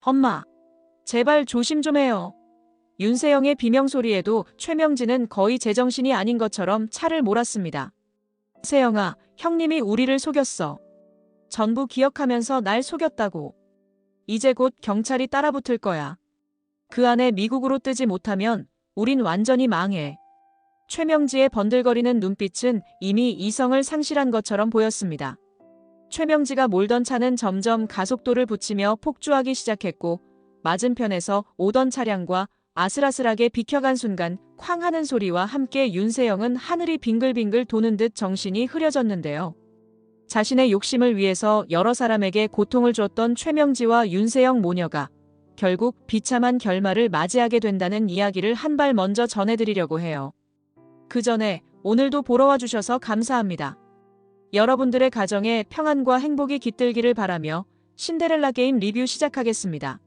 엄마, 제발 조심 좀 해요. 윤세영의 비명소리에도 최명진은 거의 제정신이 아닌 것처럼 차를 몰았습니다. 세영아, 형님이 우리를 속였어. 전부 기억하면서 날 속였다고. 이제 곧 경찰이 따라붙을 거야. 그 안에 미국으로 뜨지 못하면 우린 완전히 망해. 최명지의 번들거리는 눈빛은 이미 이성을 상실한 것처럼 보였습니다. 최명지가 몰던 차는 점점 가속도를 붙이며 폭주하기 시작했고, 맞은편에서 오던 차량과 아슬아슬하게 비켜간 순간 쾅 하는 소리와 함께 윤세영은 하늘이 빙글빙글 도는 듯 정신이 흐려졌는데요. 자신의 욕심을 위해서 여러 사람에게 고통을 줬던 최명지와 윤세영 모녀가 결국 비참한 결말을 맞이하게 된다는 이야기를 한 발 먼저 전해드리려고 해요. 그 전에 오늘도 보러 와주셔서 감사합니다. 여러분들의 가정에 평안과 행복이 깃들기를 바라며 신데렐라 게임 리뷰 시작하겠습니다.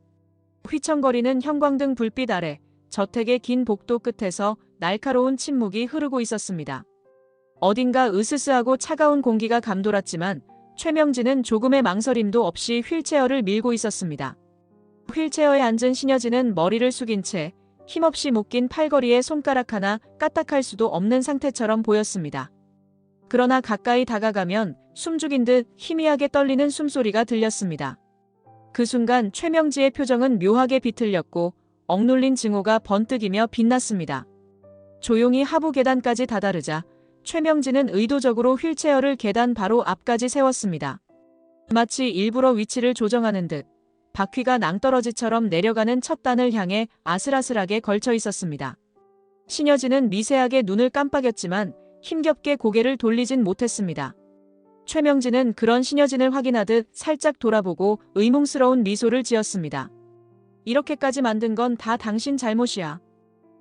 휘청거리는 형광등 불빛 아래 저택의 긴 복도 끝에서 날카로운 침묵이 흐르고 있었습니다. 어딘가 으스스하고 차가운 공기가 감돌았지만 최명진은 조금의 망설임도 없이 휠체어를 밀고 있었습니다. 휠체어에 앉은 신여진은 머리를 숙인 채 힘없이 묶인 팔걸이에 손가락 하나 까딱할 수도 없는 상태처럼 보였습니다. 그러나 가까이 다가가면 숨죽인 듯 희미하게 떨리는 숨소리가 들렸습니다. 그 순간 최명지의 표정은 묘하게 비틀렸고 억눌린 증오가 번뜩이며 빛났습니다. 조용히 하부 계단까지 다다르자 최명진은 의도적으로 휠체어를 계단 바로 앞까지 세웠습니다. 마치 일부러 위치를 조정하는 듯 바퀴가 낭떠러지처럼 내려가는 첫 단을 향해 아슬아슬하게 걸쳐 있었습니다. 신여진은 미세하게 눈을 깜빡였지만 힘겹게 고개를 돌리진 못했습니다. 최명진은 그런 신여진을 확인하듯 살짝 돌아보고 의문스러운 미소를 지었습니다. 이렇게까지 만든 건 다 당신 잘못이야.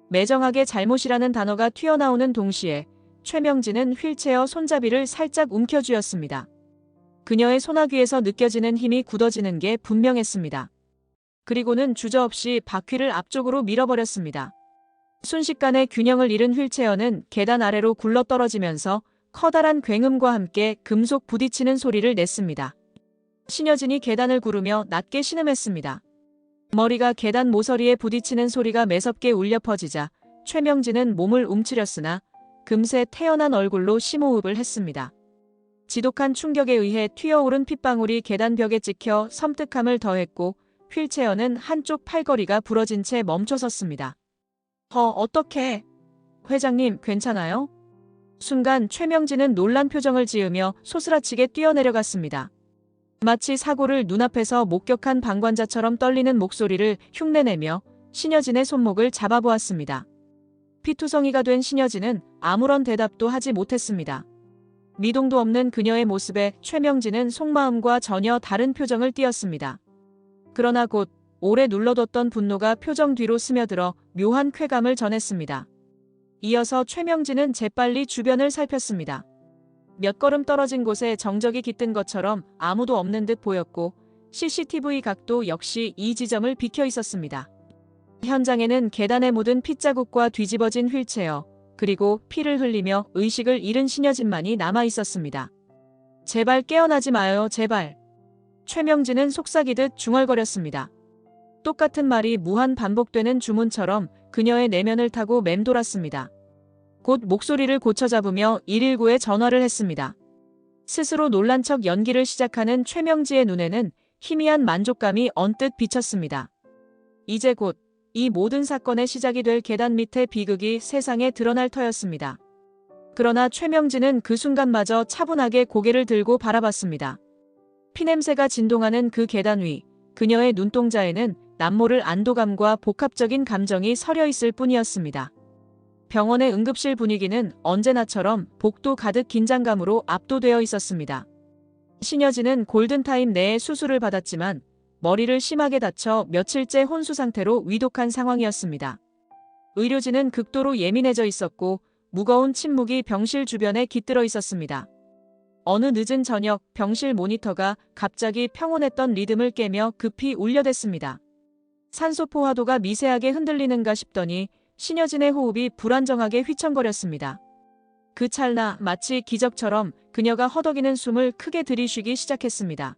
매정하게 잘못이라는 단어가 튀어나오는 동시에 최명진은 휠체어 손잡이를 살짝 움켜쥐었습니다. 그녀의 소나귀에서 느껴지는 힘이 굳어지는 게 분명했습니다. 그리고는 주저없이 바퀴를 앞쪽으로 밀어버렸습니다. 순식간에 균형을 잃은 휠체어는 계단 아래로 굴러떨어지면서 커다란 굉음과 함께 금속 부딪히는 소리를 냈습니다. 신여진이 계단을 구르며 낮게 신음했습니다. 머리가 계단 모서리에 부딪히는 소리가 매섭게 울려 퍼지자 최명진은 몸을 움츠렸으나 금세 태어난 얼굴로 심호흡을 했습니다. 지독한 충격에 의해 튀어오른 핏방울이 계단 벽에 찍혀 섬뜩함을 더했고 휠체어는 한쪽 팔걸이가 부러진 채 멈춰섰습니다. 어떡해. 회장님, 괜찮아요? 순간 최명진은 놀란 표정을 지으며 소스라치게 뛰어내려갔습니다. 마치 사고를 눈앞에서 목격한 방관자처럼 떨리는 목소리를 흉내내며 신여진의 손목을 잡아보았습니다. 피투성이가 된 신여진은 아무런 대답도 하지 못했습니다. 미동도 없는 그녀의 모습에 최명진은 속마음과 전혀 다른 표정을 띄었습니다. 그러나 곧 오래 눌러뒀던 분노가 표정 뒤로 스며들어 묘한 쾌감을 전했습니다. 이어서 최명진은 재빨리 주변을 살폈습니다. 몇 걸음 떨어진 곳에 정적이 깃든 것처럼 아무도 없는 듯 보였고 CCTV 각도 역시 이 지점을 비켜 있었습니다. 현장에는 계단에 묻은 핏자국과 뒤집어진 휠체어, 그리고 피를 흘리며 의식을 잃은 신여진만이 남아 있었습니다. 제발 깨어나지 마요, 제발. 최명진은 속삭이듯 중얼거렸습니다. 똑같은 말이 무한 반복되는 주문처럼 그녀의 내면을 타고 맴돌았습니다. 곧 목소리를 고쳐잡으며 119에 전화를 했습니다. 스스로 놀란 척 연기를 시작하는 최명지의 눈에는 희미한 만족감이 언뜻 비쳤습니다. 이제 곧 이 모든 사건의 시작이 될 계단 밑의 비극이 세상에 드러날 터였습니다. 그러나 최명진은 그 순간마저 차분하게 고개를 들고 바라봤습니다. 피냄새가 진동하는 그 계단 위, 그녀의 눈동자에는 남모를 안도감과 복합적인 감정이 서려 있을 뿐이었습니다. 병원의 응급실 분위기는 언제나처럼 복도 가득 긴장감으로 압도되어 있었습니다. 신여진은 골든타임 내에 수술을 받았지만 머리를 심하게 다쳐 며칠째 혼수 상태로 위독한 상황이었습니다. 의료진은 극도로 예민해져 있었고 무거운 침묵이 병실 주변에 깃들어 있었습니다. 어느 늦은 저녁 병실 모니터가 갑자기 평온했던 리듬을 깨며 급히 울려댔습니다. 산소 포화도가 미세하게 흔들리는가 싶더니 신여진의 호흡이 불안정하게 휘청거렸습니다. 그 찰나 마치 기적처럼 그녀가 허덕이는 숨을 크게 들이쉬기 시작했습니다.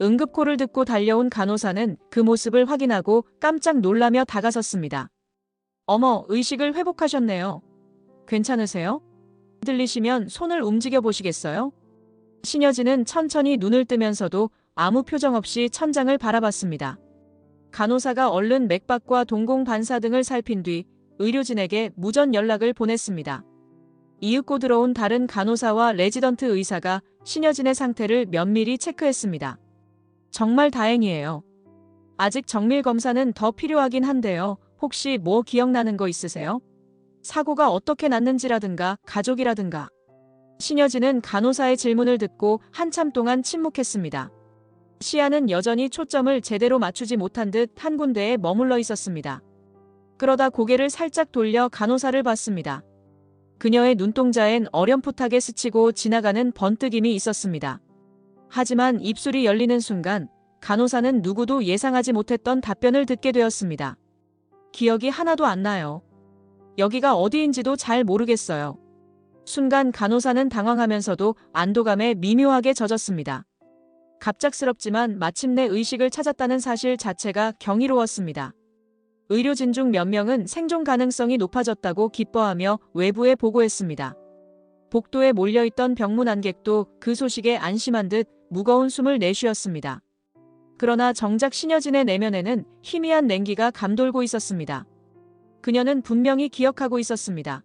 응급콜을 듣고 달려온 간호사는 그 모습을 확인하고 깜짝 놀라며 다가섰습니다. 어머, 의식을 회복하셨네요. 괜찮으세요? 들리시면 손을 움직여 보시겠어요? 신여진은 천천히 눈을 뜨면서도 아무 표정 없이 천장을 바라봤습니다. 간호사가 얼른 맥박과 동공반사 등을 살핀 뒤 의료진에게 무전 연락을 보냈습니다. 이윽고 들어온 다른 간호사와 레지던트 의사가 신여진의 상태를 면밀히 체크했습니다. 정말 다행이에요. 아직 정밀 검사는 더 필요하긴 한데요. 혹시 뭐 기억나는 거 있으세요? 사고가 어떻게 났는지라든가 가족이라든가. 신여진은 간호사의 질문을 듣고 한참 동안 침묵했습니다. 시야는 여전히 초점을 제대로 맞추지 못한 듯 한 군데에 머물러 있었습니다. 그러다 고개를 살짝 돌려 간호사를 봤습니다. 그녀의 눈동자엔 어렴풋하게 스치고 지나가는 번뜩임이 있었습니다. 하지만 입술이 열리는 순간 간호사는 누구도 예상하지 못했던 답변을 듣게 되었습니다. 기억이 하나도 안 나요. 여기가 어디인지도 잘 모르겠어요. 순간 간호사는 당황하면서도 안도감에 미묘하게 젖었습니다. 갑작스럽지만 마침내 의식을 찾았다는 사실 자체가 경이로웠습니다. 의료진 중 몇 명은 생존 가능성이 높아졌다고 기뻐하며 외부에 보고했습니다. 복도에 몰려있던 병문안객도 그 소식에 안심한 듯 무거운 숨을 내쉬었습니다. 그러나 정작 신여진의 내면에는 희미한 냉기가 감돌고 있었습니다. 그녀는 분명히 기억하고 있었습니다.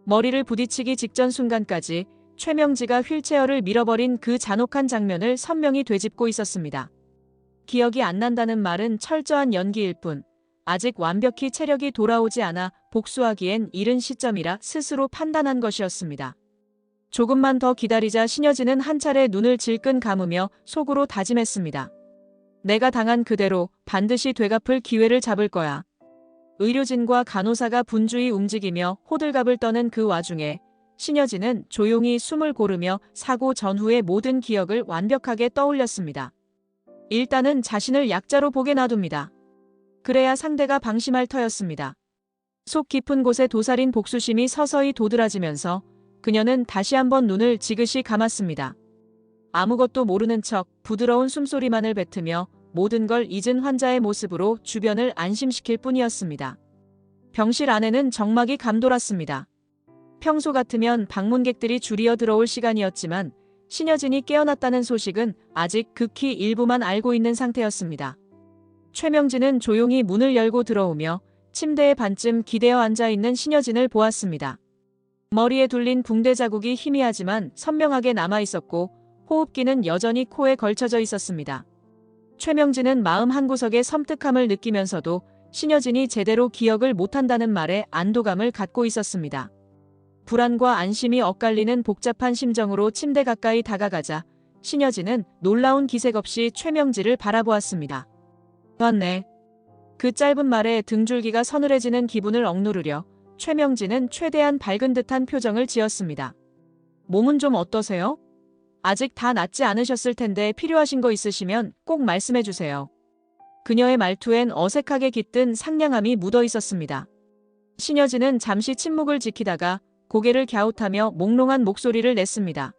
머리를 부딪히기 직전 순간까지 최명지가 휠체어를 밀어버린 그 잔혹한 장면을 선명히 되짚고 있었습니다. 기억이 안 난다는 말은 철저한 연기일 뿐 아직 완벽히 체력이 돌아오지 않아 복수하기엔 이른 시점이라 스스로 판단한 것이었습니다. 조금만 더 기다리자 신여진은 한 차례 눈을 질끈 감으며 속으로 다짐했습니다. 내가 당한 그대로 반드시 되갚을 기회를 잡을 거야. 의료진과 간호사가 분주히 움직이며 호들갑을 떠는 그 와중에 신여진은 조용히 숨을 고르며 사고 전후의 모든 기억을 완벽하게 떠올렸습니다. 일단은 자신을 약자로 보게 놔둡니다. 그래야 상대가 방심할 터였습니다. 속 깊은 곳에 도사린 복수심이 서서히 도드라지면서 그녀는 다시 한번 눈을 지그시 감았습니다. 아무것도 모르는 척 부드러운 숨소리만을 뱉으며 모든 걸 잊은 환자의 모습으로 주변을 안심시킬 뿐이었습니다. 병실 안에는 정막이 감돌았습니다. 평소 같으면 방문객들이 줄이어 들어올 시간이었지만 신여진이 깨어났다는 소식은 아직 극히 일부만 알고 있는 상태였습니다. 최명진은 조용히 문을 열고 들어오며 침대에 반쯤 기대어 앉아있는 신여진을 보았습니다. 머리에 둘린 붕대 자국이 희미하지만 선명하게 남아있었고 호흡기는 여전히 코에 걸쳐져 있었습니다. 최명진은 마음 한구석에 섬뜩함을 느끼면서도 신여진이 제대로 기억을 못한다는 말에 안도감을 갖고 있었습니다. 불안과 안심이 엇갈리는 복잡한 심정으로 침대 가까이 다가가자 신여진은 놀라운 기색 없이 최명지를 바라보았습니다. 왔네. 그 짧은 말에 등줄기가 서늘해지는 기분을 억누르려 최명진은 최대한 밝은 듯한 표정을 지었습니다. 몸은 좀 어떠세요? 아직 다 낫지 않으셨을 텐데 필요하신 거 있으시면 꼭 말씀해 주세요. 그녀의 말투엔 어색하게 깃든 상냥함이 묻어 있었습니다. 신여진은 잠시 침묵을 지키다가 고개를 갸웃하며 몽롱한 목소리를 냈습니다.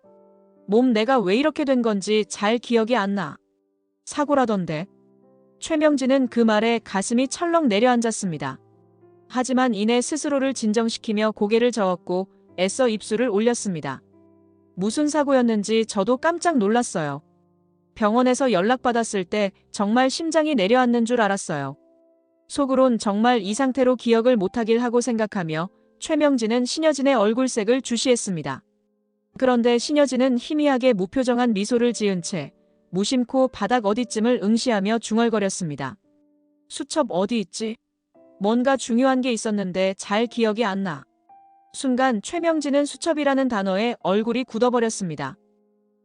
몸 내가 왜 이렇게 된 건지 잘 기억이 안 나. 사고라던데. 최명진은 그 말에 가슴이 철렁 내려앉았습니다. 하지만 이내 스스로를 진정시키며 고개를 저었고 애써 입술을 올렸습니다. 무슨 사고였는지 저도 깜짝 놀랐어요. 병원에서 연락받았을 때 정말 심장이 내려앉는 줄 알았어요. 속으론 정말 이 상태로 기억을 못하길 하고 생각하며 최명진은 신여진의 얼굴색을 주시했습니다. 그런데 신여진은 희미하게 무표정한 미소를 지은 채 무심코 바닥 어디쯤을 응시하며 중얼거렸습니다. 수첩 어디 있지? 뭔가 중요한 게 있었는데 잘 기억이 안 나. 순간 최명진은 수첩이라는 단어에 얼굴이 굳어버렸습니다.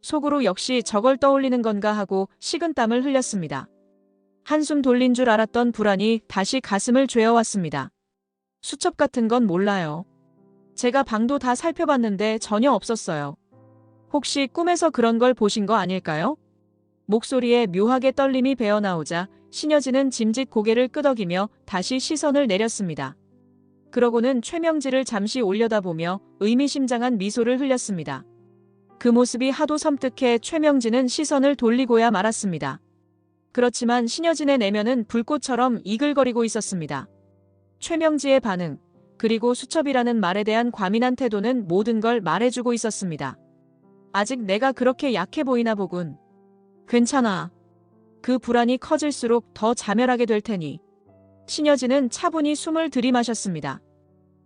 속으로 역시 저걸 떠올리는 건가 하고 식은땀을 흘렸습니다. 한숨 돌린 줄 알았던 불안이 다시 가슴을 죄어왔습니다. 수첩 같은 건 몰라요. 제가 방도 다 살펴봤는데 전혀 없었어요. 혹시 꿈에서 그런 걸 보신 거 아닐까요? 목소리에 묘하게 떨림이 배어나오자 신여진은 짐짓 고개를 끄덕이며 다시 시선을 내렸습니다. 그러고는 최명지를 잠시 올려다보며 의미심장한 미소를 흘렸습니다. 그 모습이 하도 섬뜩해 최명진은 시선을 돌리고야 말았습니다. 그렇지만 신여진의 내면은 불꽃처럼 이글거리고 있었습니다. 최명지의 반응, 그리고 수첩이라는 말에 대한 과민한 태도는 모든 걸 말해주고 있었습니다. 아직 내가 그렇게 약해 보이나 보군. 괜찮아. 그 불안이 커질수록 더 자멸하게 될 테니. 신여진은 차분히 숨을 들이마셨습니다.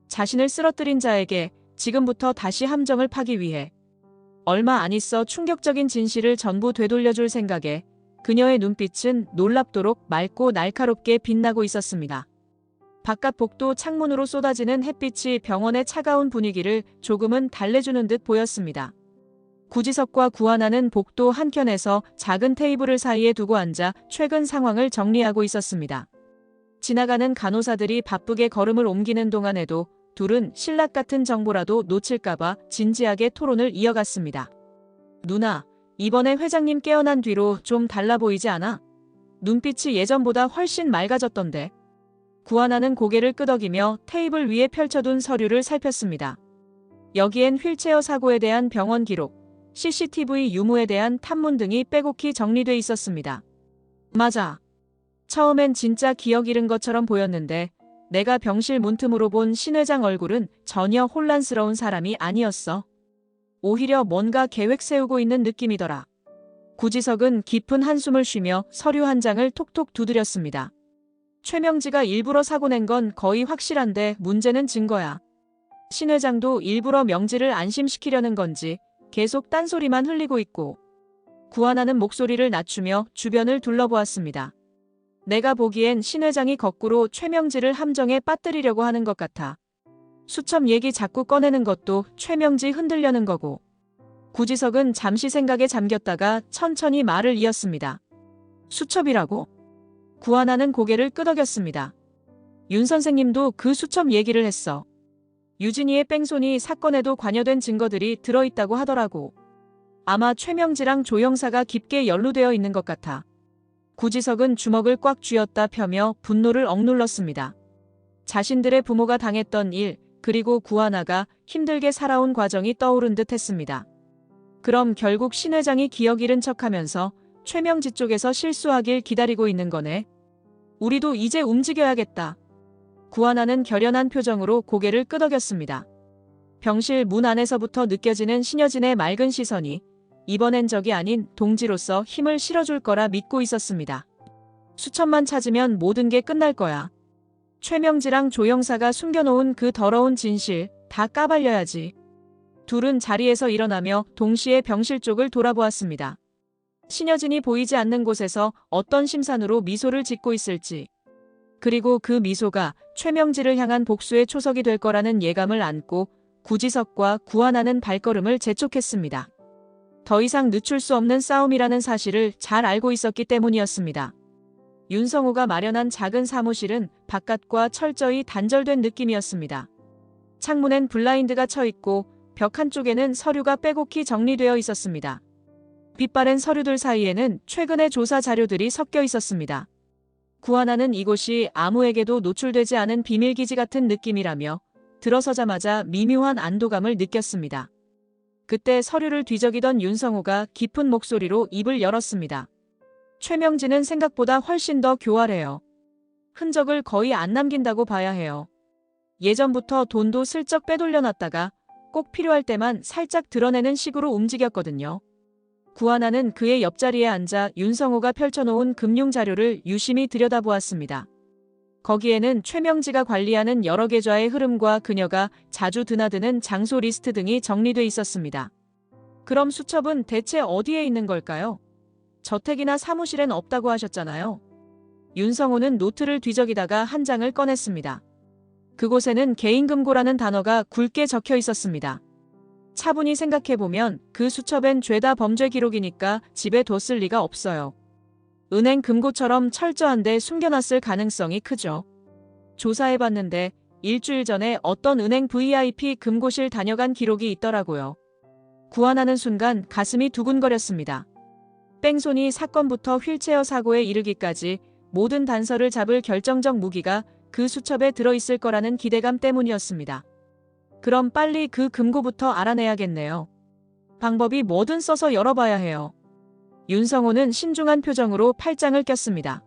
자신을 쓰러뜨린 자에게 지금부터 다시 함정을 파기 위해 얼마 안 있어 충격적인 진실을 전부 되돌려줄 생각에 그녀의 눈빛은 놀랍도록 맑고 날카롭게 빛나고 있었습니다. 바깥 복도 창문으로 쏟아지는 햇빛이 병원의 차가운 분위기를 조금은 달래주는 듯 보였습니다. 구지석과 구하나는 복도 한켠에서 작은 테이블을 사이에 두고 앉아 최근 상황을 정리하고 있었습니다. 지나가는 간호사들이 바쁘게 걸음을 옮기는 동안에도 둘은 신락 같은 정보라도 놓칠까봐 진지하게 토론을 이어갔습니다. 누나, 이번에 회장님 깨어난 뒤로 좀 달라 보이지 않아? 눈빛이 예전보다 훨씬 맑아졌던데. 구하나는 고개를 끄덕이며 테이블 위에 펼쳐둔 서류를 살폈습니다. 여기엔 휠체어 사고에 대한 병원 기록, CCTV 유무에 대한 탐문 등이 빼곡히 정리돼 있었습니다. 맞아. 처음엔 진짜 기억 잃은 것처럼 보였는데 내가 병실 문틈으로 본 신 회장 얼굴은 전혀 혼란스러운 사람이 아니었어. 오히려 뭔가 계획 세우고 있는 느낌이더라. 구지석은 깊은 한숨을 쉬며 서류 한 장을 톡톡 두드렸습니다. 최명지가 일부러 사고 낸 건 거의 확실한데 문제는 증거야. 신 회장도 일부러 명지를 안심시키려는 건지 계속 딴소리만 흘리고 있고. 구하나는 목소리를 낮추며 주변을 둘러보았습니다. 내가 보기엔 신 회장이 거꾸로 최명지를 함정에 빠뜨리려고 하는 것 같아. 수첩 얘기 자꾸 꺼내는 것도 최명지 흔들려는 거고. 구지석은 잠시 생각에 잠겼다가 천천히 말을 이었습니다. 수첩이라고? 구하나는 고개를 끄덕였습니다. 윤 선생님도 그 수첩 얘기를 했어. 유진이의 뺑소니 사건에도 관여된 증거들이 들어있다고 하더라고. 아마 최명지랑 조 형사가 깊게 연루되어 있는 것 같아. 구지석은 주먹을 꽉 쥐었다 펴며 분노를 억눌렀습니다. 자신들의 부모가 당했던 일, 그리고 구하나가 힘들게 살아온 과정이 떠오른 듯 했습니다. 그럼 결국 신 회장이 기억 잃은 척하면서 최명지 쪽에서 실수하길 기다리고 있는 거네. 우리도 이제 움직여야겠다. 구하나는 결연한 표정으로 고개를 끄덕였습니다. 병실 문 안에서부터 느껴지는 신여진의 맑은 시선이 이번엔 적이 아닌 동지로서 힘을 실어줄 거라 믿고 있었습니다. 수첩만 찾으면 모든 게 끝날 거야. 최명지랑 조 형사가 숨겨놓은 그 더러운 진실 다 까발려야지. 둘은 자리에서 일어나며 동시에 병실 쪽을 돌아보았습니다. 신여진이 보이지 않는 곳에서 어떤 심산으로 미소를 짓고 있을지. 그리고 그 미소가 최명지를 향한 복수의 초석이 될 거라는 예감을 안고 구지석과 구하나는 발걸음을 재촉했습니다. 더 이상 늦출 수 없는 싸움이라는 사실을 잘 알고 있었기 때문이었습니다. 윤성호가 마련한 작은 사무실은 바깥과 철저히 단절된 느낌이었습니다. 창문엔 블라인드가 쳐있고 벽 한쪽에는 서류가 빼곡히 정리되어 있었습니다. 빛바랜 서류들 사이에는 최근의 조사 자료들이 섞여 있었습니다. 구하나는 이곳이 아무에게도 노출되지 않은 비밀기지 같은 느낌이라며 들어서자마자 미묘한 안도감을 느꼈습니다. 그때 서류를 뒤적이던 윤성호가 깊은 목소리로 입을 열었습니다. 최명지는 생각보다 훨씬 더 교활해요. 흔적을 거의 안 남긴다고 봐야 해요. 예전부터 돈도 슬쩍 빼돌려놨다가 꼭 필요할 때만 살짝 드러내는 식으로 움직였거든요. 구하나는 그의 옆자리에 앉아 윤성호가 펼쳐놓은 금융자료를 유심히 들여다보았습니다. 거기에는 최명지가 관리하는 여러 계좌의 흐름과 그녀가 자주 드나드는 장소 리스트 등이 정리돼 있었습니다. 그럼 수첩은 대체 어디에 있는 걸까요? 저택이나 사무실엔 없다고 하셨잖아요. 윤성호는 노트를 뒤적이다가 한 장을 꺼냈습니다. 그곳에는 개인금고라는 단어가 굵게 적혀 있었습니다. 차분히 생각해보면 그 수첩엔 죄다 범죄 기록이니까 집에 뒀을 리가 없어요. 은행 금고처럼 철저한데 숨겨놨을 가능성이 크죠. 조사해봤는데 일주일 전에 어떤 은행 VIP 금고실 다녀간 기록이 있더라고요. 구하나는 순간 가슴이 두근거렸습니다. 뺑소니 사건부터 휠체어 사고에 이르기까지 모든 단서를 잡을 결정적 무기가 그 수첩에 들어있을 거라는 기대감 때문이었습니다. 그럼 빨리 그 금고부터 알아내야겠네요. 방법이 뭐든 써서 열어봐야 해요. 윤성호는 신중한 표정으로 팔짱을 꼈습니다.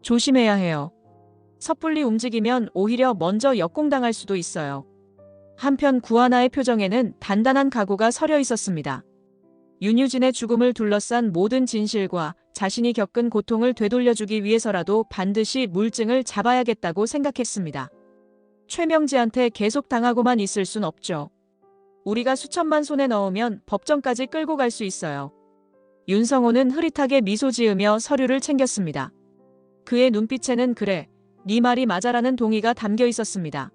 조심해야 해요. 섣불리 움직이면 오히려 먼저 역공당할 수도 있어요. 한편 구하나의 표정에는 단단한 각오가 서려 있었습니다. 윤유진의 죽음을 둘러싼 모든 진실과 자신이 겪은 고통을 되돌려주기 위해서라도 반드시 물증을 잡아야겠다고 생각했습니다. 최명지한테 계속 당하고만 있을 순 없죠. 우리가 수천만 손에 넣으면 법정까지 끌고 갈 수 있어요. 윤성호는 흐릿하게 미소 지으며 서류를 챙겼습니다. 그의 눈빛에는 그래, 네 말이 맞아라는 동의가 담겨 있었습니다.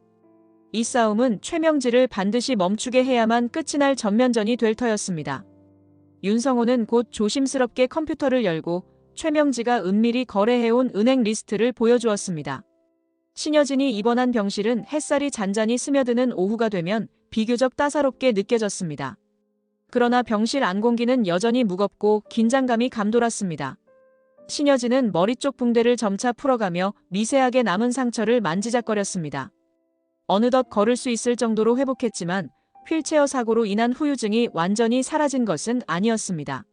이 싸움은 최명지를 반드시 멈추게 해야만 끝이 날 전면전이 될 터였습니다. 윤성호는 곧 조심스럽게 컴퓨터를 열고 최명지가 은밀히 거래해온 은행 리스트를 보여주었습니다. 신여진이 입원한 병실은 햇살이 잔잔히 스며드는 오후가 되면 비교적 따사롭게 느껴졌습니다. 그러나 병실 안 공기는 여전히 무겁고 긴장감이 감돌았습니다. 신여진은 머리 쪽 붕대를 점차 풀어가며 미세하게 남은 상처를 만지작거렸습니다. 어느덧 걸을 수 있을 정도로 회복했지만 휠체어 사고로 인한 후유증이 완전히 사라진 것은 아니었습니다.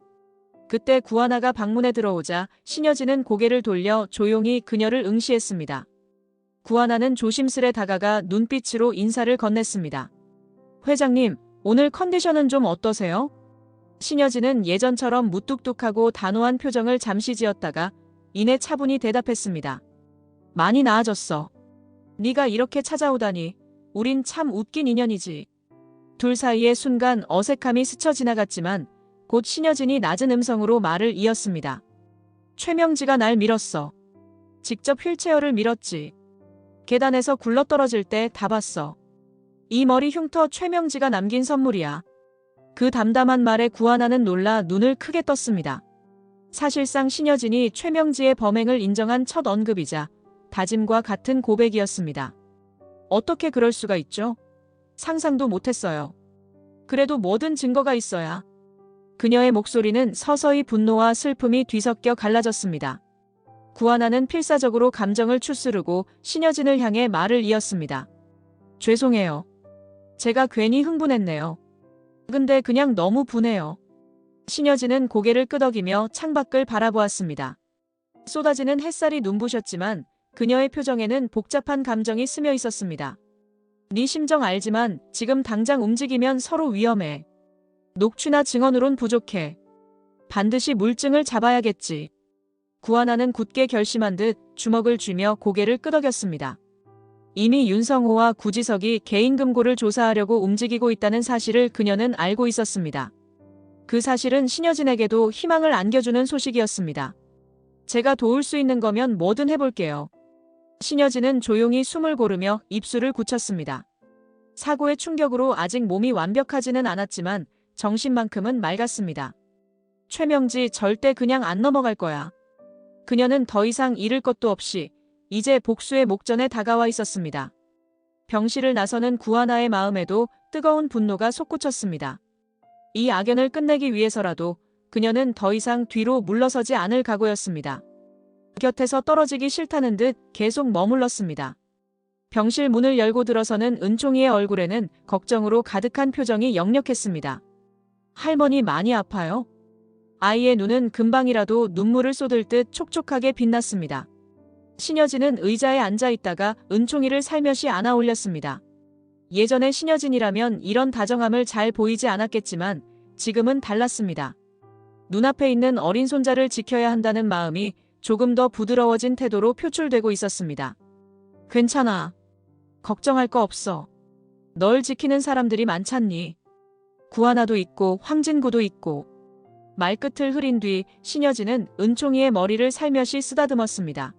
그때 구하나가 방문에 들어오자 신여진은 고개를 돌려 조용히 그녀를 응시했습니다. 구하나는 조심스레 다가가 눈빛으로 인사를 건넸습니다. 회장님, 오늘 컨디션은 좀 어떠세요? 신여진은 예전처럼 무뚝뚝하고 단호한 표정을 잠시 지었다가 이내 차분히 대답했습니다. 많이 나아졌어. 네가 이렇게 찾아오다니 우린 참 웃긴 인연이지. 둘 사이의 순간 어색함이 스쳐 지나갔지만 곧 신여진이 낮은 음성으로 말을 이었습니다. 최명지가 날 밀었어. 직접 휠체어를 밀었지. 계단에서 굴러떨어질 때 다 봤어. 이 머리 흉터 최명지가 남긴 선물이야. 그 담담한 말에 구하나는 놀라 눈을 크게 떴습니다. 사실상 신여진이 최명지의 범행을 인정한 첫 언급이자 다짐과 같은 고백이었습니다. 어떻게 그럴 수가 있죠? 상상도 못했어요. 그래도 뭐든 증거가 있어야. 그녀의 목소리는 서서히 분노와 슬픔이 뒤섞여 갈라졌습니다. 구하나는 필사적으로 감정을 추스르고 신여진을 향해 말을 이었습니다. 죄송해요. 제가 괜히 흥분했네요. 근데 그냥 너무 분해요. 신여진은 고개를 끄덕이며 창밖을 바라보았습니다. 쏟아지는 햇살이 눈부셨지만 그녀의 표정에는 복잡한 감정이 스며 있었습니다. 네 심정 알지만 지금 당장 움직이면 서로 위험해. 녹취나 증언으론 부족해. 반드시 물증을 잡아야겠지. 구하나는 굳게 결심한 듯 주먹을 쥐며 고개를 끄덕였습니다. 이미 윤성호와 구지석이 개인 금고를 조사하려고 움직이고 있다는 사실을 그녀는 알고 있었습니다. 그 사실은 신여진에게도 희망을 안겨주는 소식이었습니다. 제가 도울 수 있는 거면 뭐든 해볼게요. 신여진은 조용히 숨을 고르며 입술을 굳혔습니다. 사고의 충격으로 아직 몸이 완벽하지는 않았지만 정신만큼은 맑았습니다. 최명지 절대 그냥 안 넘어갈 거야. 그녀는 더 이상 잃을 것도 없이 이제 복수의 목전에 다가와 있었습니다. 병실을 나서는 구하나의 마음에도 뜨거운 분노가 솟구쳤습니다. 이 악연을 끝내기 위해서라도 그녀는 더 이상 뒤로 물러서지 않을 각오였습니다. 곁에서 떨어지기 싫다는 듯 계속 머물렀습니다. 병실 문을 열고 들어서는 은총이의 얼굴에는 걱정으로 가득한 표정이 역력했습니다. 할머니 많이 아파요? 아이의 눈은 금방이라도 눈물을 쏟을 듯 촉촉하게 빛났습니다. 신여진은 의자에 앉아 있다가 은총이를 살며시 안아 올렸습니다. 예전의 신여진이라면 이런 다정함을 잘 보이지 않았겠지만 지금은 달랐습니다. 눈앞에 있는 어린 손자를 지켜야 한다는 마음이 조금 더 부드러워진 태도로 표출되고 있었습니다. 괜찮아. 걱정할 거 없어. 널 지키는 사람들이 많잖니. 구하나도 있고 황진구도 있고. 말끝을 흐린 뒤 신여진은 은총이의 머리를 살며시 쓰다듬었습니다.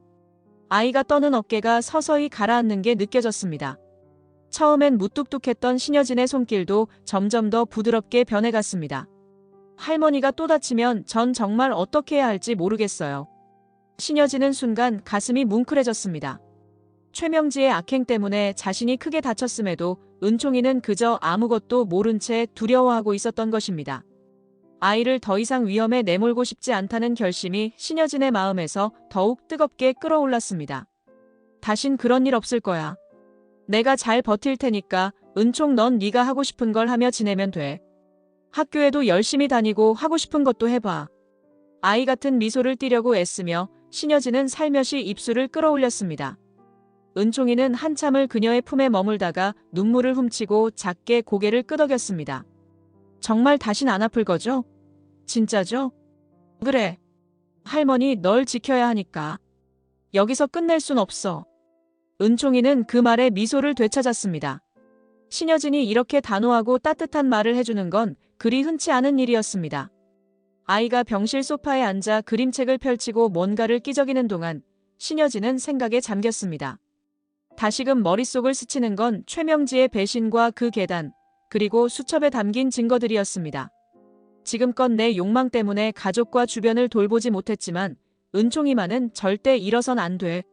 아이가 떠는 어깨가 서서히 가라앉는 게 느껴졌습니다. 처음엔 무뚝뚝했던 신여진의 손길도 점점 더 부드럽게 변해갔습니다. 할머니가 또 다치면 전 정말 어떻게 해야 할지 모르겠어요. 신여진은 순간 가슴이 뭉클해졌습니다. 최명지의 악행 때문에 자신이 크게 다쳤음에도 은총이는 그저 아무것도 모른 채 두려워하고 있었던 것입니다. 아이를 더 이상 위험에 내몰고 싶지 않다는 결심이 신여진의 마음에서 더욱 뜨겁게 끓어올랐습니다. 다신 그런 일 없을 거야. 내가 잘 버틸 테니까 은총 넌 네가 하고 싶은 걸 하며 지내면 돼. 학교에도 열심히 다니고 하고 싶은 것도 해봐. 아이 같은 미소를 띠려고 애쓰며 신여진은 살며시 입술을 끌어올렸습니다. 은총이는 한참을 그녀의 품에 머물다가 눈물을 훔치고 작게 고개를 끄덕였습니다. 정말 다신 안 아플 거죠? 진짜죠? 그래. 할머니 널 지켜야 하니까. 여기서 끝낼 순 없어. 은총이는 그 말에 미소를 되찾았습니다. 신여진이 이렇게 단호하고 따뜻한 말을 해주는 건 그리 흔치 않은 일이었습니다. 아이가 병실 소파에 앉아 그림책을 펼치고 뭔가를 끼적이는 동안 신여진은 생각에 잠겼습니다. 다시금 머릿속을 스치는 건 최명지의 배신과 그 계단, 그리고 수첩에 담긴 증거들이었습니다. 지금껏 내 욕망 때문에 가족과 주변을 돌보지 못했지만 은총이만은 절대 잃어선 안 돼.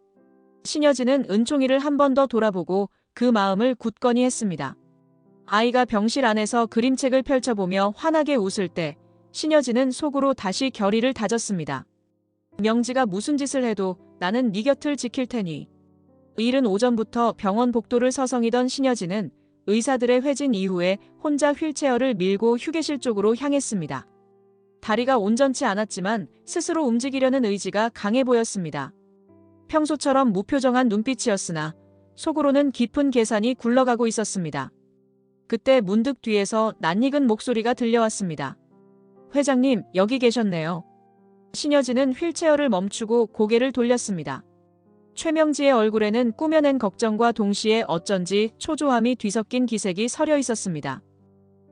신여진은 은총이를 한 번 더 돌아보고 그 마음을 굳건히 했습니다. 아이가 병실 안에서 그림책을 펼쳐보며 환하게 웃을 때 신여진은 속으로 다시 결의를 다졌습니다. 명지가 무슨 짓을 해도 나는 네 곁을 지킬 테니. 이른 오전부터 병원 복도를 서성이던 신여진은 의사들의 회진 이후에 혼자 휠체어를 밀고 휴게실 쪽으로 향했습니다. 다리가 온전치 않았지만 스스로 움직이려는 의지가 강해 보였습니다. 평소처럼 무표정한 눈빛이었으나 속으로는 깊은 계산이 굴러가고 있었습니다. 그때 문득 뒤에서 낯익은 목소리가 들려왔습니다. 회장님, 여기 계셨네요. 신여진은 휠체어를 멈추고 고개를 돌렸습니다. 최명지의 얼굴에는 꾸며낸 걱정과 동시에 어쩐지 초조함이 뒤섞인 기색이 서려 있었습니다.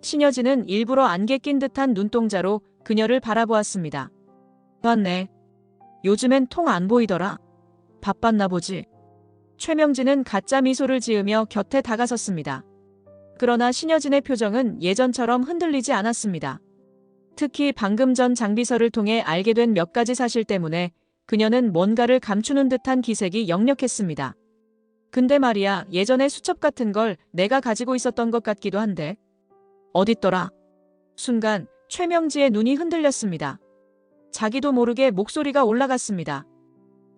신여진은 일부러 안개 낀 듯한 눈동자로 그녀를 바라보았습니다. 왔네. 요즘엔 통 안 보이더라. 바빴나 보지. 최명진은 가짜 미소를 지으며 곁에 다가섰습니다. 그러나 신여진의 표정은 예전처럼 흔들리지 않았습니다. 특히 방금 전 장비서를 통해 알게 된 몇 가지 사실 때문에 그녀는 뭔가를 감추는 듯한 기색이 역력했습니다. 근데 말이야, 예전에 수첩 같은 걸 내가 가지고 있었던 것 같기도 한데. 어딨더라? 순간 최명지의 눈이 흔들렸습니다. 자기도 모르게 목소리가 올라갔습니다.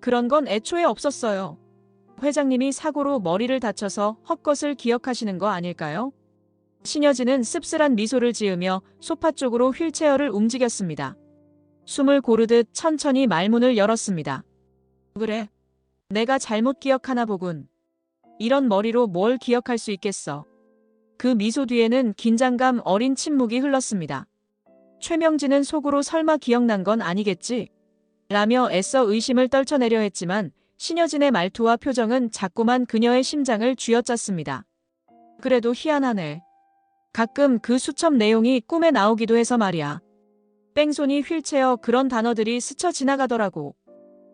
그런 건 애초에 없었어요. 회장님이 사고로 머리를 다쳐서 헛것을 기억하시는 거 아닐까요? 신여진은 씁쓸한 미소를 지으며 소파 쪽으로 휠체어를 움직였습니다. 숨을 고르듯 천천히 말문을 열었습니다. 그래. 내가 잘못 기억하나 보군. 이런 머리로 뭘 기억할 수 있겠어. 그 미소 뒤에는 긴장감 어린 침묵이 흘렀습니다. 최명진은 속으로 설마 기억난 건 아니겠지? 라며 애써 의심을 떨쳐내려 했지만 신여진의 말투와 표정은 자꾸만 그녀의 심장을 쥐어짰습니다. 그래도 희한하네. 가끔 그 수첩 내용이 꿈에 나오기도 해서 말이야. 뺑소니, 휠체어 그런 단어들이 스쳐 지나가더라고.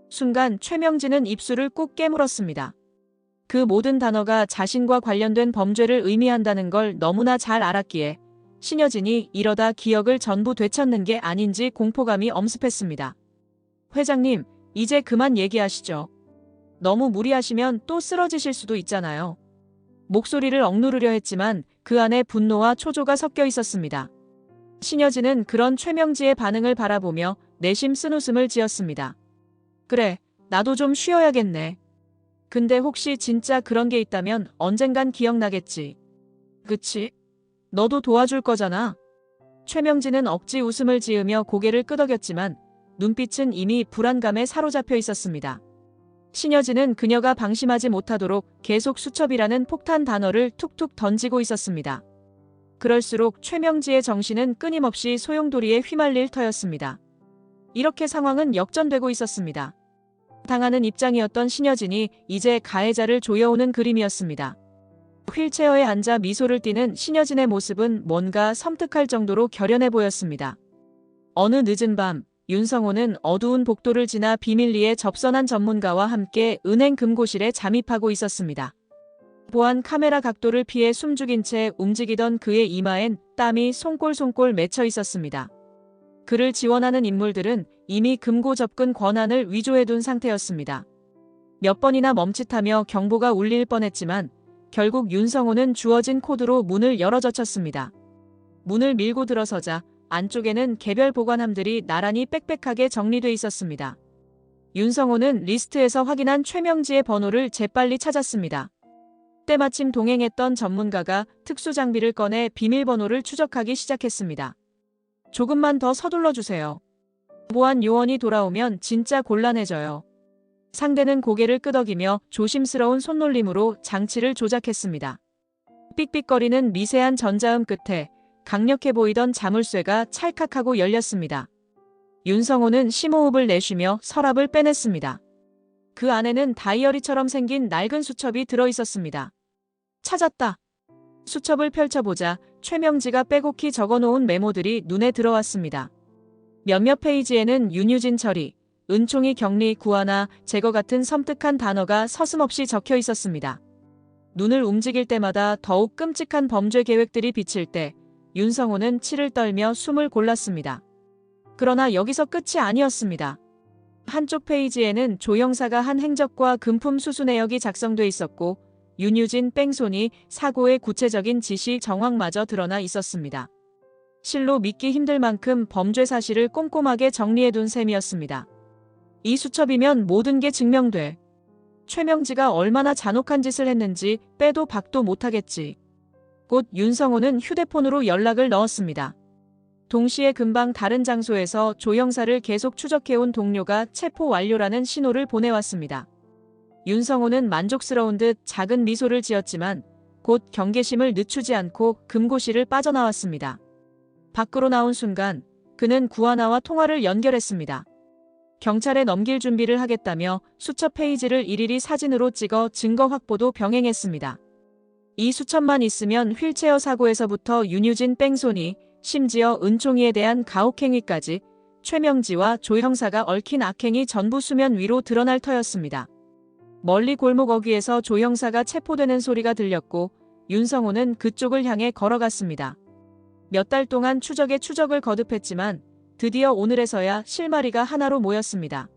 순간 최명진은 입술을 꾹 깨물었습니다. 그 모든 단어가 자신과 관련된 범죄를 의미한다는 걸 너무나 잘 알았기에 신여진이 이러다 기억을 전부 되찾는 게 아닌지 공포감이 엄습했습니다. 회장님, 이제 그만 얘기하시죠. 너무 무리하시면 또 쓰러지실 수도 있잖아요. 목소리를 억누르려 했지만 그 안에 분노와 초조가 섞여 있었습니다. 신여진은 그런 최명지의 반응을 바라보며 내심 쓴웃음을 지었습니다. 그래, 나도 좀 쉬어야겠네. 근데 혹시 진짜 그런 게 있다면 언젠간 기억나겠지. 그치? 너도 도와줄 거잖아. 최명진은 억지 웃음을 지으며 고개를 끄덕였지만 눈빛은 이미 불안감에 사로잡혀 있었습니다. 신여진은 그녀가 방심하지 못하도록 계속 수첩이라는 폭탄 단어를 툭툭 던지고 있었습니다. 그럴수록 최명지의 정신은 끊임없이 소용돌이에 휘말릴 터였습니다. 이렇게 상황은 역전되고 있었습니다. 당하는 입장이었던 신여진이 이제 가해자를 조여오는 그림이었습니다. 휠체어에 앉아 미소를 띠는 신여진의 모습은 뭔가 섬뜩할 정도로 결연해 보였습니다. 어느 늦은 밤, 윤성호는 어두운 복도를 지나 비밀리에 접선한 전문가와 함께 은행 금고실에 잠입하고 있었습니다. 보안 카메라 각도를 피해 숨죽인 채 움직이던 그의 이마엔 땀이 송골송골 맺혀 있었습니다. 그를 지원하는 인물들은 이미 금고 접근 권한을 위조해둔 상태였습니다. 몇 번이나 멈칫하며 경보가 울릴 뻔했지만 결국 윤성호는 주어진 코드로 문을 열어젖혔습니다. 문을 밀고 들어서자 안쪽에는 개별 보관함들이 나란히 빽빽하게 정리돼 있었습니다. 윤성호는 리스트에서 확인한 최명지의 번호를 재빨리 찾았습니다. 때마침 동행했던 전문가가 특수장비를 꺼내 비밀번호를 추적하기 시작했습니다. 조금만 더 서둘러 주세요. 보안 요원이 돌아오면 진짜 곤란해져요. 상대는 고개를 끄덕이며 조심스러운 손놀림으로 장치를 조작했습니다. 삑삑거리는 미세한 전자음 끝에 강력해 보이던 자물쇠가 찰칵하고 열렸습니다. 윤성호는 심호흡을 내쉬며 서랍을 빼냈습니다. 그 안에는 다이어리처럼 생긴 낡은 수첩이 들어있었습니다. 찾았다. 수첩을 펼쳐보자 최명지가 빼곡히 적어놓은 메모들이 눈에 들어왔습니다. 몇몇 페이지에는 윤유진 처리, 은총이 격리 구하나 제거 같은 섬뜩한 단어가 서슴없이 적혀 있었습니다. 눈을 움직일 때마다 더욱 끔찍한 범죄 계획들이 비칠 때 윤성호는 치를 떨며 숨을 골랐습니다. 그러나 여기서 끝이 아니었습니다. 한쪽 페이지에는 조 형사가 한 행적과 금품 수수 내역이 작성돼 있었고 윤유진 뺑소니 사고의 구체적인 지시 정황마저 드러나 있었습니다. 실로 믿기 힘들 만큼 범죄 사실을 꼼꼼하게 정리해둔 셈이었습니다. 이 수첩이면 모든 게 증명돼. 최명지가 얼마나 잔혹한 짓을 했는지 빼도 박도 못하겠지. 곧 윤성호는 휴대폰으로 연락을 넣었습니다. 동시에 금방 다른 장소에서 조 형사를 계속 추적해온 동료가 체포 완료라는 신호를 보내왔습니다. 윤성호는 만족스러운 듯 작은 미소를 지었지만 곧 경계심을 늦추지 않고 금고실을 빠져나왔습니다. 밖으로 나온 순간 그는 구하나와 통화를 연결했습니다. 경찰에 넘길 준비를 하겠다며 수첩 페이지를 일일이 사진으로 찍어 증거 확보도 병행했습니다. 이 수첩만 있으면 휠체어 사고에서부터 윤유진 뺑소니, 심지어 은총이에 대한 가혹행위까지 최명지와 조 형사가 얽힌 악행이 전부 수면 위로 드러날 터였습니다. 멀리 골목 어귀에서 조 형사가 체포되는 소리가 들렸고 윤성호는 그쪽을 향해 걸어갔습니다. 몇 달 동안 추적에 추적을 거듭했지만 드디어 오늘에서야 실마리가 하나로 모였습니다.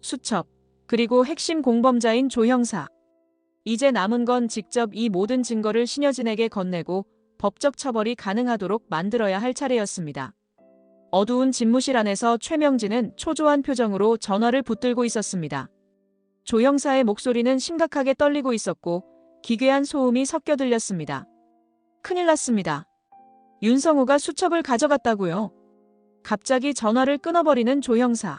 수첩, 그리고 핵심 공범자인 조 형사. 이제 남은 건 직접 이 모든 증거를 신여진에게 건네고 법적 처벌이 가능하도록 만들어야 할 차례였습니다. 어두운 집무실 안에서 최명진은 초조한 표정으로 전화를 붙들고 있었습니다. 조 형사의 목소리는 심각하게 떨리고 있었고 기괴한 소음이 섞여 들렸습니다. 큰일 났습니다. 윤성호가 수첩을 가져갔다고요. 갑자기 전화를 끊어버리는 조 형사.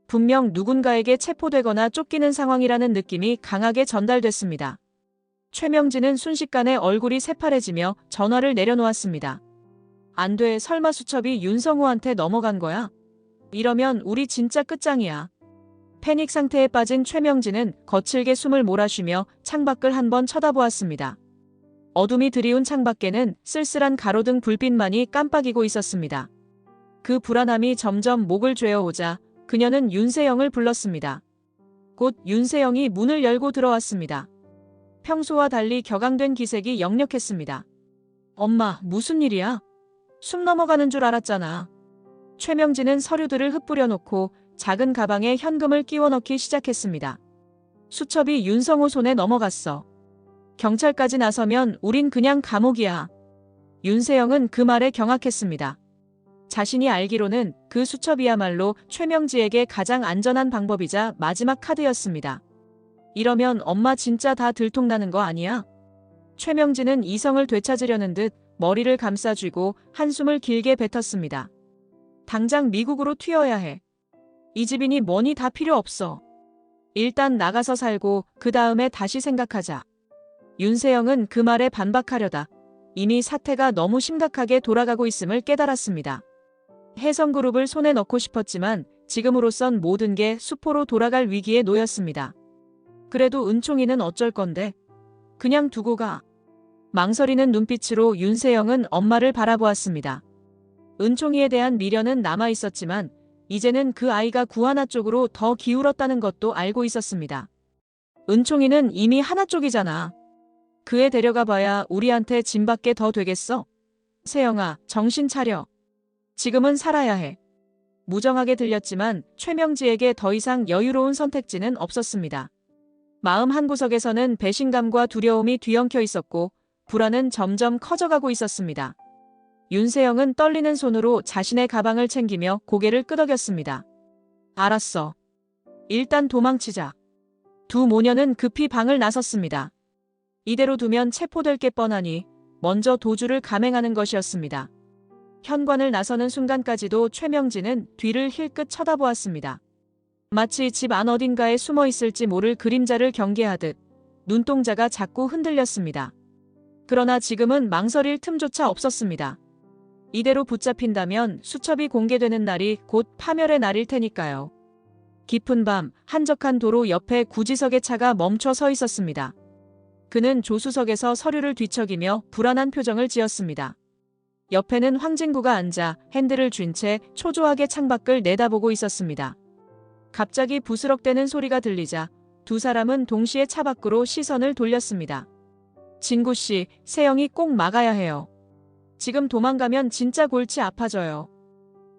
분명 누군가에게 체포되거나 쫓기는 상황이라는 느낌이 강하게 전달됐습니다. 최명진은 순식간에 얼굴이 새파래지며 전화를 내려놓았습니다. 안 돼, 설마 수첩이 윤성호한테 넘어간 거야? 이러면 우리 진짜 끝장이야. 패닉 상태에 빠진 최명진은 거칠게 숨을 몰아쉬며 창밖을 한번 쳐다보았습니다. 어둠이 드리운 창밖에는 쓸쓸한 가로등 불빛만이 깜빡이고 있었습니다. 그 불안함이 점점 목을 죄어오자 그녀는 윤세영을 불렀습니다. 곧 윤세영이 문을 열고 들어왔습니다. 평소와 달리 격앙된 기색이 역력했습니다. 엄마, 무슨 일이야? 숨 넘어가는 줄 알았잖아. 최명진은 서류들을 흩뿌려 놓고 작은 가방에 현금을 끼워 넣기 시작했습니다. 수첩이 윤성호 손에 넘어갔어. 경찰까지 나서면 우린 그냥 감옥이야. 윤세영은 그 말에 경악했습니다. 자신이 알기로는 그 수첩이야말로 최명지에게 가장 안전한 방법이자 마지막 카드였습니다. 이러면 엄마 진짜 다 들통나는 거 아니야? 최명지는 이성을 되찾으려는 듯 머리를 감싸쥐고 한숨을 길게 뱉었습니다. 당장 미국으로 튀어야 해. 이 집이니 뭐니 다 필요 없어. 일단 나가서 살고 그 다음에 다시 생각하자. 윤세영은 그 말에 반박하려다 이미 사태가 너무 심각하게 돌아가고 있음을 깨달았습니다. 혜성그룹을 손에 넣고 싶었지만 지금으로선 모든 게 수포로 돌아갈 위기에 놓였습니다. 그래도 은총이는 어쩔 건데? 그냥 두고 가. 망설이는 눈빛으로 윤세영은 엄마를 바라보았습니다. 은총이에 대한 미련은 남아있었지만 이제는 그 아이가 구하나 쪽으로 더 기울었다는 것도 알고 있었습니다. 은총이는 이미 하나 쪽이잖아. 그 애 데려가 봐야 우리한테 짐밖에 더 되겠어? 세영아, 정신 차려. 지금은 살아야 해. 무정하게 들렸지만 최명지에게 더 이상 여유로운 선택지는 없었습니다. 마음 한구석에서는 배신감과 두려움이 뒤엉켜 있었고 불안은 점점 커져가고 있었습니다. 윤세영은 떨리는 손으로 자신의 가방을 챙기며 고개를 끄덕였습니다. 알았어. 일단 도망치자. 두 모녀는 급히 방을 나섰습니다. 이대로 두면 체포될 게 뻔하니 먼저 도주를 감행하는 것이었습니다. 현관을 나서는 순간까지도 최명진은 뒤를 힐끗 쳐다보았습니다. 마치 집 안 어딘가에 숨어 있을지 모를 그림자를 경계하듯 눈동자가 자꾸 흔들렸습니다. 그러나 지금은 망설일 틈조차 없었습니다. 이대로 붙잡힌다면 수첩이 공개되는 날이 곧 파멸의 날일 테니까요. 깊은 밤 한적한 도로 옆에 구지석의 차가 멈춰 서 있었습니다. 그는 조수석에서 서류를 뒤척이며 불안한 표정을 지었습니다. 옆에는 황진구가 앉아 핸들을 쥔 채 초조하게 창밖을 내다보고 있었습니다. 갑자기 부스럭대는 소리가 들리자 두 사람은 동시에 차 밖으로 시선을 돌렸습니다. 진구 씨, 세영이 꼭 막아야 해요. 지금 도망가면 진짜 골치 아파져요.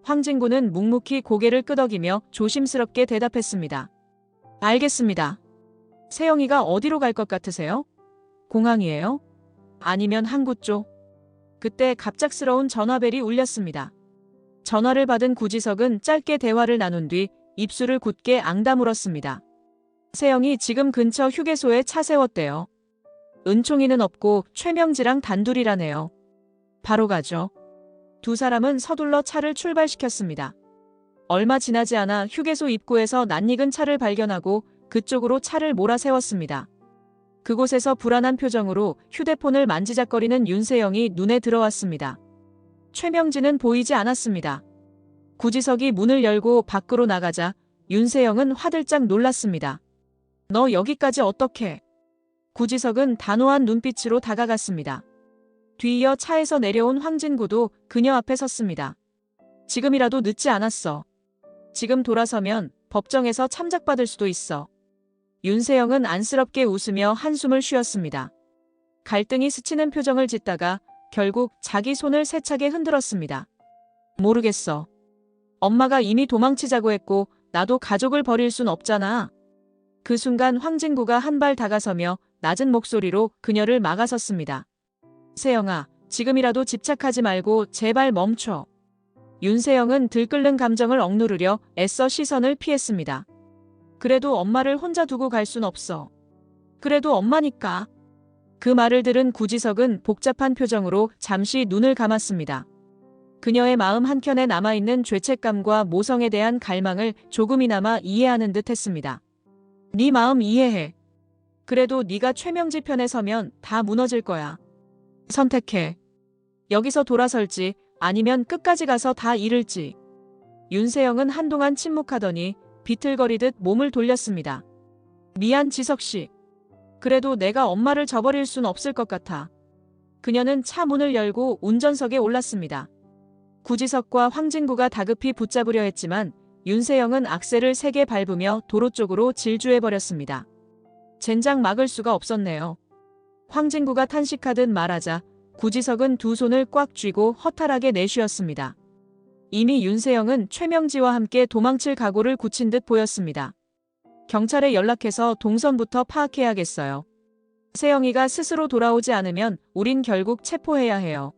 황진구는 묵묵히 고개를 끄덕이며 조심스럽게 대답했습니다. 알겠습니다. 세영이가 어디로 갈 것 같으세요? 공항이에요? 아니면 항구 쪽? 그때 갑작스러운 전화벨이 울렸습니다. 전화를 받은 구지석은 짧게 대화를 나눈 뒤 입술을 굳게 앙다물었습니다. 세영이 지금 근처 휴게소에 차 세웠대요. 은총이는 없고 최명지랑 단둘이라네요. 바로 가죠. 두 사람은 서둘러 차를 출발시켰습니다. 얼마 지나지 않아 휴게소 입구에서 낯익은 차를 발견하고 그쪽으로 차를 몰아세웠습니다. 그곳에서 불안한 표정으로 휴대폰을 만지작거리는 윤세영이 눈에 들어왔습니다. 최명진은 보이지 않았습니다. 구지석이 문을 열고 밖으로 나가자 윤세영은 화들짝 놀랐습니다. 너 여기까지 어떻게? 구지석은 단호한 눈빛으로 다가갔습니다. 뒤이어 차에서 내려온 황진구도 그녀 앞에 섰습니다. 지금이라도 늦지 않았어. 지금 돌아서면 법정에서 참작받을 수도 있어. 윤세영은 안쓰럽게 웃으며 한숨을 쉬었습니다. 갈등이 스치는 표정을 짓다가 결국 자기 손을 세차게 흔들었습니다. 모르겠어. 엄마가 이미 도망치자고 했고 나도 가족을 버릴 순 없잖아. 그 순간 황진구가 한 발 다가서며 낮은 목소리로 그녀를 막아섰습니다. 세영아, 지금이라도 집착하지 말고 제발 멈춰. 윤세영은 들끓는 감정을 억누르려 애써 시선을 피했습니다. 그래도 엄마를 혼자 두고 갈 순 없어. 그래도 엄마니까. 그 말을 들은 구지석은 복잡한 표정으로 잠시 눈을 감았습니다. 그녀의 마음 한켠에 남아있는 죄책감과 모성에 대한 갈망을 조금이나마 이해하는 듯 했습니다. 네 마음 이해해. 그래도 네가 최명지 편에 서면 다 무너질 거야. 선택해. 여기서 돌아설지 아니면 끝까지 가서 다 잃을지. 윤세영은 한동안 침묵하더니 비틀거리듯 몸을 돌렸습니다. 미안 지석씨. 그래도 내가 엄마를 저버릴 순 없을 것 같아. 그녀는 차 문을 열고 운전석에 올랐습니다. 구지석과 황진구가 다급히 붙잡으려 했지만 윤세영은 악셀을 세게 밟으며 도로 쪽으로 질주해버렸습니다. 젠장 막을 수가 없었네요. 황진구가 탄식하듯 말하자 구지석은 두 손을 꽉 쥐고 허탈하게 내쉬었습니다. 이미 윤세영은 최명지와 함께 도망칠 각오를 굳힌 듯 보였습니다. 경찰에 연락해서 동선부터 파악해야겠어요. 세영이가 스스로 돌아오지 않으면 우린 결국 체포해야 해요.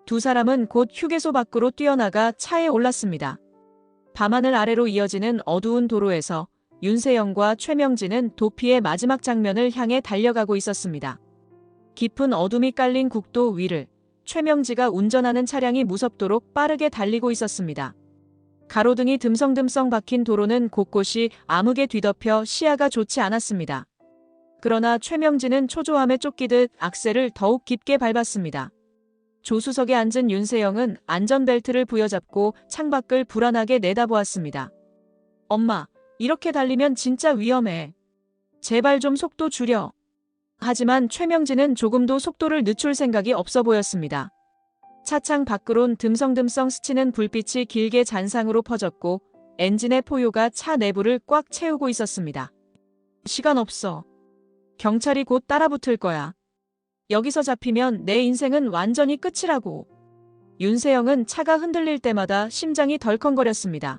두 사람은 곧 휴게소 밖으로 뛰어나가 차에 올랐습니다. 밤하늘 아래로 이어지는 어두운 도로에서 윤세영과 최명진은 도피의 마지막 장면을 향해 달려가고 있었습니다. 깊은 어둠이 깔린 국도 위를 최명지가 운전하는 차량이 무섭도록 빠르게 달리고 있었습니다. 가로등이 듬성듬성 박힌 도로는 곳곳이 암흑에 뒤덮여 시야가 좋지 않았습니다. 그러나 최명진은 초조함에 쫓기듯 악셀을 더욱 깊게 밟았습니다. 조수석에 앉은 윤세영은 안전벨트를 부여잡고 창밖을 불안하게 내다보았습니다. 엄마, 이렇게 달리면 진짜 위험해. 제발 좀 속도 줄여. 하지만 최명진은 조금도 속도를 늦출 생각이 없어 보였습니다. 차창 밖으론 듬성듬성 스치는 불빛이 길게 잔상으로 퍼졌고 엔진의 포효가 차 내부를 꽉 채우고 있었습니다. 시간 없어. 경찰이 곧 따라붙을 거야. 여기서 잡히면 내 인생은 완전히 끝이라고. 윤세영은 차가 흔들릴 때마다 심장이 덜컹거렸습니다.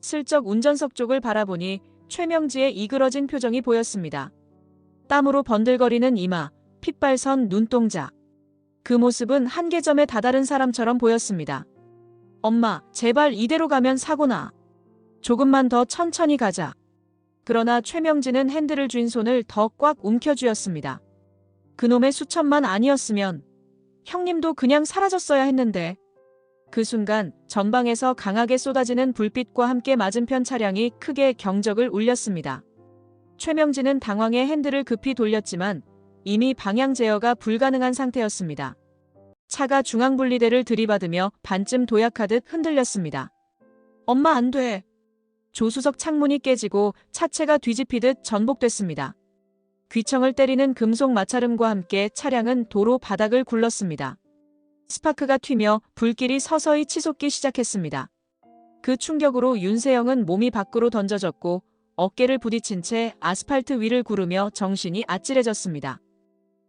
슬쩍 운전석 쪽을 바라보니 최명지의 이그러진 표정이 보였습니다. 땀으로 번들거리는 이마, 핏발선 눈동자. 그 모습은 한계점에 다다른 사람처럼 보였습니다. 엄마, 제발 이대로 가면 사고나. 조금만 더 천천히 가자. 그러나 최명진은 핸들을 쥔 손을 더 꽉 움켜쥐었습니다. 그놈의 수천만 아니었으면 형님도 그냥 사라졌어야 했는데. 그 순간 전방에서 강하게 쏟아지는 불빛과 함께 맞은편 차량이 크게 경적을 울렸습니다. 최명진은 당황해 핸들을 급히 돌렸지만 이미 방향 제어가 불가능한 상태였습니다. 차가 중앙분리대를 들이받으며 반쯤 도약하듯 흔들렸습니다. 엄마 안 돼. 조수석 창문이 깨지고 차체가 뒤집히듯 전복됐습니다. 귀청을 때리는 금속 마찰음과 함께 차량은 도로 바닥을 굴렀습니다. 스파크가 튀며 불길이 서서히 치솟기 시작했습니다. 그 충격으로 윤세영은 몸이 밖으로 던져졌고 어깨를 부딪힌 채 아스팔트 위를 구르며 정신이 아찔해졌습니다.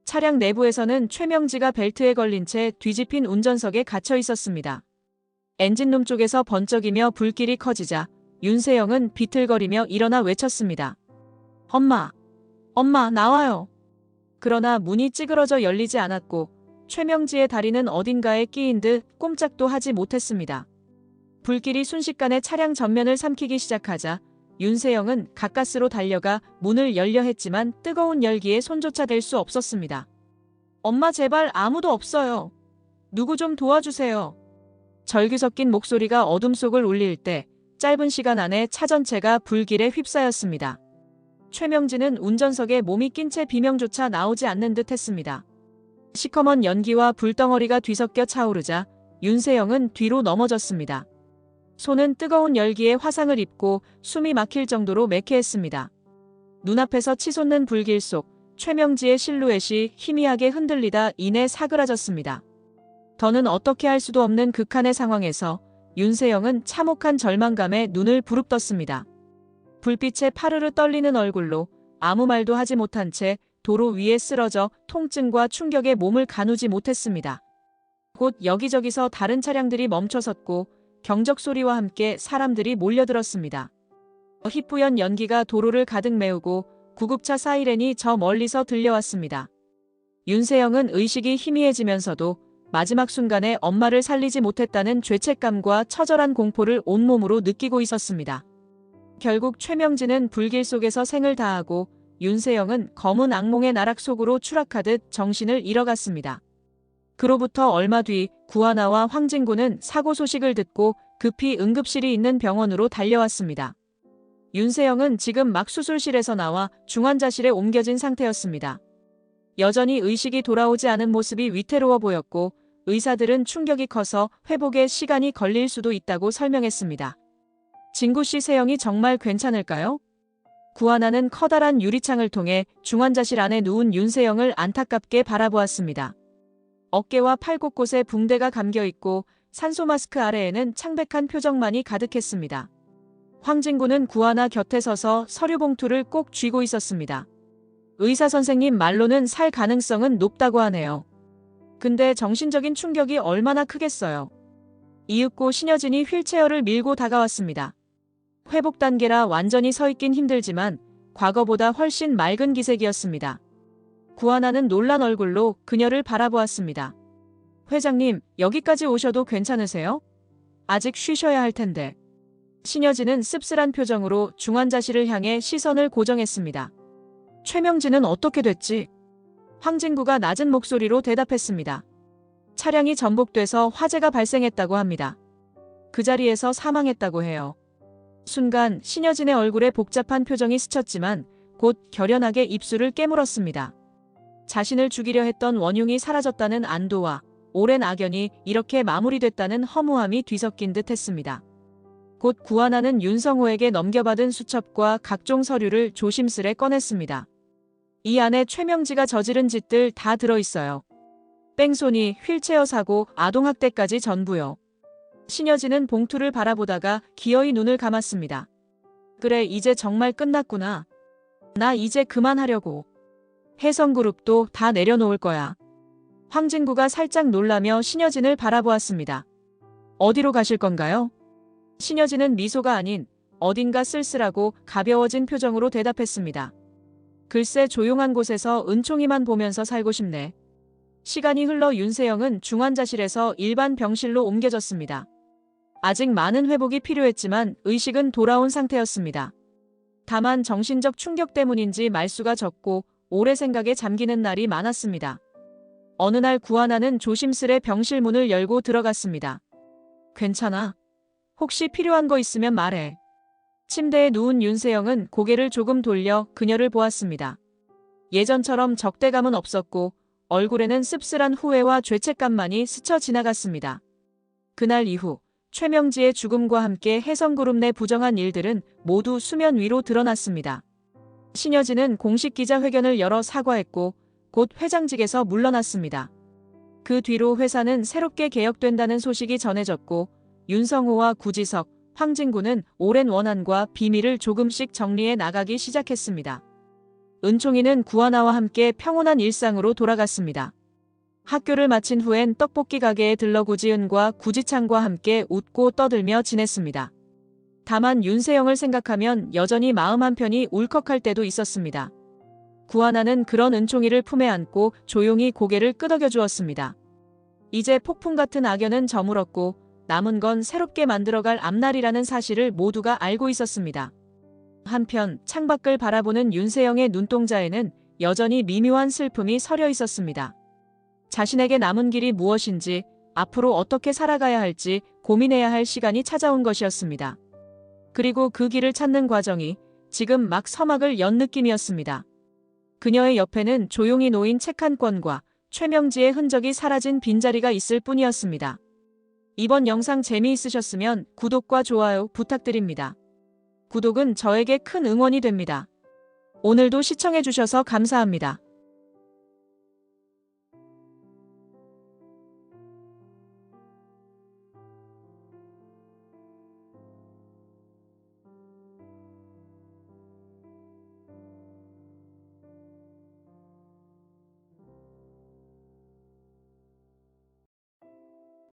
차량 내부에서는 최명지가 벨트에 걸린 채 뒤집힌 운전석에 갇혀 있었습니다. 엔진룸 쪽에서 번쩍이며 불길이 커지자 윤세영은 비틀거리며 일어나 외쳤습니다. 엄마, 엄마 나와요. 그러나 문이 찌그러져 열리지 않았고 최명지의 다리는 어딘가에 끼인 듯 꼼짝도 하지 못했습니다. 불길이 순식간에 차량 전면을 삼키기 시작하자 윤세영은 가까스로 달려가 문을 열려 했지만 뜨거운 열기에 손조차 댈 수 없었습니다. 엄마 제발 아무도 없어요. 누구 좀 도와주세요. 절규 섞인 목소리가 어둠 속을 울릴 때 짧은 시간 안에 차 전체가 불길에 휩싸였습니다. 최명진은 운전석에 몸이 낀 채 비명조차 나오지 않는 듯 했습니다. 시커먼 연기와 불덩어리가 뒤섞여 차오르자 윤세영은 뒤로 넘어졌습니다. 손은 뜨거운 열기에 화상을 입고 숨이 막힐 정도로 매캐했습니다. 눈앞에서 치솟는 불길 속 최명지의 실루엣이 희미하게 흔들리다 이내 사그라졌습니다. 더는 어떻게 할 수도 없는 극한의 상황에서 윤세영은 참혹한 절망감에 눈을 부릅떴습니다. 불빛에 파르르 떨리는 얼굴로 아무 말도 하지 못한 채 도로 위에 쓰러져 통증과 충격에 몸을 가누지 못했습니다. 곧 여기저기서 다른 차량들이 멈춰섰고 경적 소리와 함께 사람들이 몰려들었습니다. 희뿌연 연기가 도로를 가득 메우고 구급차 사이렌이 저 멀리서 들려왔습니다. 윤세영은 의식이 희미해지면서도 마지막 순간에 엄마를 살리지 못했다는 죄책감과 처절한 공포를 온몸으로 느끼고 있었습니다. 결국 최명진은 불길 속에서 생을 다하고 윤세영은 검은 악몽의 나락 속으로 추락하듯 정신을 잃어갔습니다. 그로부터 얼마 뒤 구하나와 황진구는 사고 소식을 듣고 급히 응급실이 있는 병원으로 달려왔습니다. 윤세영은 지금 막 수술실에서 나와 중환자실에 옮겨진 상태였습니다. 여전히 의식이 돌아오지 않은 모습이 위태로워 보였고 의사들은 충격이 커서 회복에 시간이 걸릴 수도 있다고 설명했습니다. 진구 씨 세영이 정말 괜찮을까요? 구하나는 커다란 유리창을 통해 중환자실 안에 누운 윤세영을 안타깝게 바라보았습니다. 어깨와 팔 곳곳에 붕대가 감겨있고 산소 마스크 아래에는 창백한 표정만이 가득했습니다. 황진구는 구하나 곁에 서서 서류 봉투를 꼭 쥐고 있었습니다. 의사 선생님 말로는 살 가능성은 높다고 하네요. 근데 정신적인 충격이 얼마나 크겠어요. 이윽고 신여진이 휠체어를 밀고 다가왔습니다. 회복 단계라 완전히 서 있긴 힘들지만 과거보다 훨씬 맑은 기색이었습니다. 구하나는 놀란 얼굴로 그녀를 바라보았습니다. 회장님, 여기까지 오셔도 괜찮으세요? 아직 쉬셔야 할 텐데. 신여진은 씁쓸한 표정으로 중환자실을 향해 시선을 고정했습니다. 최명진은 어떻게 됐지? 황진구가 낮은 목소리로 대답했습니다. 차량이 전복돼서 화재가 발생했다고 합니다. 그 자리에서 사망했다고 해요. 순간 신여진의 얼굴에 복잡한 표정이 스쳤지만 곧 결연하게 입술을 깨물었습니다. 자신을 죽이려 했던 원흉이 사라졌다는 안도와 오랜 악연이 이렇게 마무리됐다는 허무함이 뒤섞인 듯 했습니다. 곧 구하나는 윤성호에게 넘겨받은 수첩과 각종 서류를 조심스레 꺼냈습니다. 이 안에 최명지가 저지른 짓들 다 들어있어요. 뺑소니, 휠체어 사고, 아동학대까지 전부요. 신여진은 봉투를 바라보다가 기어이 눈을 감았습니다. 그래, 이제 정말 끝났구나. 나 이제 그만하려고. 혜성그룹도 다 내려놓을 거야. 황진구가 살짝 놀라며 신여진을 바라보았습니다. 어디로 가실 건가요? 신여진은 미소가 아닌 어딘가 쓸쓸하고 가벼워진 표정으로 대답했습니다. 글쎄, 조용한 곳에서 은총이만 보면서 살고 싶네. 시간이 흘러 윤세영은 중환자실에서 일반 병실로 옮겨졌습니다. 아직 많은 회복이 필요했지만 의식은 돌아온 상태였습니다. 다만 정신적 충격 때문인지 말수가 적고 오래 생각에 잠기는 날이 많았습니다. 어느 날 구하나는 조심스레 병실 문을 열고 들어갔습니다. 괜찮아. 혹시 필요한 거 있으면 말해. 침대에 누운 윤세영은 고개를 조금 돌려 그녀를 보았습니다. 예전처럼 적대감은 없었고 얼굴에는 씁쓸한 후회와 죄책감만이 스쳐 지나갔습니다. 그날 이후 최명지의 죽음과 함께 혜성그룹 내 부정한 일들은 모두 수면 위로 드러났습니다. 신여진은 공식 기자회견을 열어 사과했고 곧 회장직에서 물러났습니다. 그 뒤로 회사는 새롭게 개혁된다는 소식이 전해졌고 윤성호와 구지석, 황진구는 오랜 원한과 비밀을 조금씩 정리해 나가기 시작했습니다. 은총이는 구하나와 함께 평온한 일상으로 돌아갔습니다. 학교를 마친 후엔 떡볶이 가게에 들러 구지은과 구지창과 함께 웃고 떠들며 지냈습니다. 다만 윤세영을 생각하면 여전히 마음 한편이 울컥할 때도 있었습니다. 구하나는 그런 은총이를 품에 안고 조용히 고개를 끄덕여 주었습니다. 이제 폭풍 같은 악연은 저물었고 남은 건 새롭게 만들어갈 앞날이라는 사실을 모두가 알고 있었습니다. 한편 창밖을 바라보는 윤세영의 눈동자에는 여전히 미묘한 슬픔이 서려 있었습니다. 자신에게 남은 길이 무엇인지, 앞으로 어떻게 살아가야 할지 고민해야 할 시간이 찾아온 것이었습니다. 그리고 그 길을 찾는 과정이 지금 막 서막을 연 느낌이었습니다. 그녀의 옆에는 조용히 놓인 책 한 권과 최명지의 흔적이 사라진 빈자리가 있을 뿐이었습니다. 이번 영상 재미있으셨으면 구독과 좋아요 부탁드립니다. 구독은 저에게 큰 응원이 됩니다. 오늘도 시청해주셔서 감사합니다.